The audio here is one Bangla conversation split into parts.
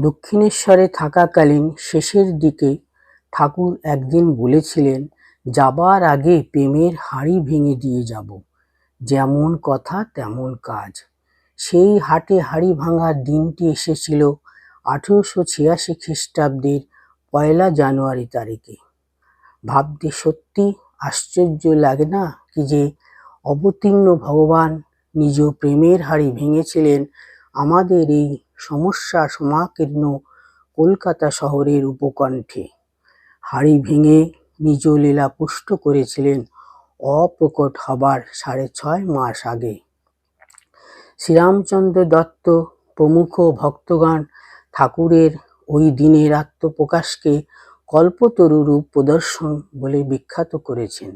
দক্ষিণেশ্বরে থাকাকালীন শেষের দিকে ঠাকুর একদিন বলেছিলেন, যাবার আগে প্রেমের হাঁড়ি ভেঙে দিয়ে যাব। যেমন কথা তেমন কাজ। সেই হাটে হাঁড়ি ভাঙার দিনটি এসেছিল 1886 খ্রিস্টাব্দের 1 জানুয়ারি তারিখে। ভাবতে সত্যি আশ্চর্য লাগে না কি যে অবতীর্ণ ভগবান নিজ প্রেমের হাঁড়ি ভেঙেছিলেন আমাদের এই সমস্যা সমাকীর্ণ কলকাতা শহরের উপকণ্ঠে। হাঁড়ি ভেঙে নিজ লীলা পুষ্ট করেছিলেন অপ্রকট হবার 6.5 মাস আগে। শ্রীরামচন্দ্র দত্ত প্রমুখ ভক্তগণ ঠাকুরের ওই দিনের আত্মপ্রকাশকে কল্পতরু রূপ প্রদর্শন বলে বিখ্যাত করেছেন।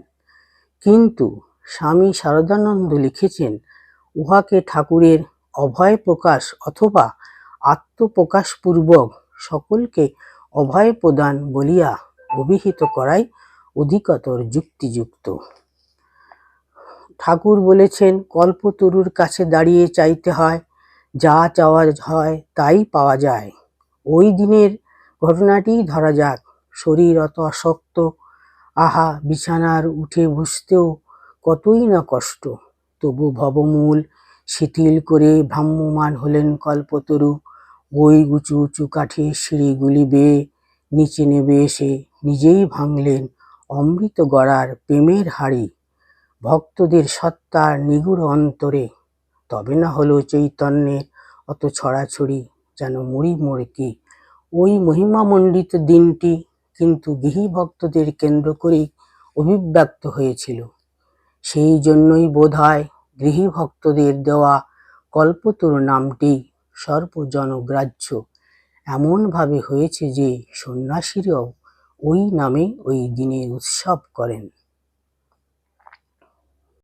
কিন্তু স্বামী শারদানন্দ লিখেছেন, উহাকে ঠাকুরের অভয় প্রকাশ অথবা আত্মপ্রকাশপূর্বক সকলকে অভয় প্রদান বলিয়া অভিহিত করাই অধিকতর যুক্তিযুক্ত। ঠাকুর বলেছেন, কল্পতরুর কাছে দাঁড়িয়ে চাইতে হয়, যা চাওয়া হয় তাই পাওয়া যায়। ওই দিনের ঘটনাটিই ধরা যাক। শরীর অত অশক্ত, আহা বিছানার উঠে বসতেও কতই না কষ্ট। তবু ভবমূল শিথিল করে ভ্রাম্যমান হলেন কল্পতরু। ওই উঁচু উঁচু কাঠের সিঁড়িগুলি বেয়ে নিচে নেমে এসে নিজেই ভাঙলেন অমৃত গড়ার প্রেমের হাঁড়ি ভক্তদের সত্তার নিগূঢ় অন্তরে। তবে না হলো চৈতন্যের অত ছড়াছড়ি যেন মুড়ি মুড়কি। ওই মহিমামণ্ডিত দিনটি কিন্তু গৃহী ভক্তদের কেন্দ্র করেই অভিব্যক্ত হয়েছিল। সেই জন্যই বোধহয় গৃহী ভক্তদের দেওয়া কল্পতরু নামটি সর্বজনগ্রাহ্য এমনভাবে হয়েছে যে সন্ন্যাসীরাও ওই নামে ওই দিনে উৎসব করেন।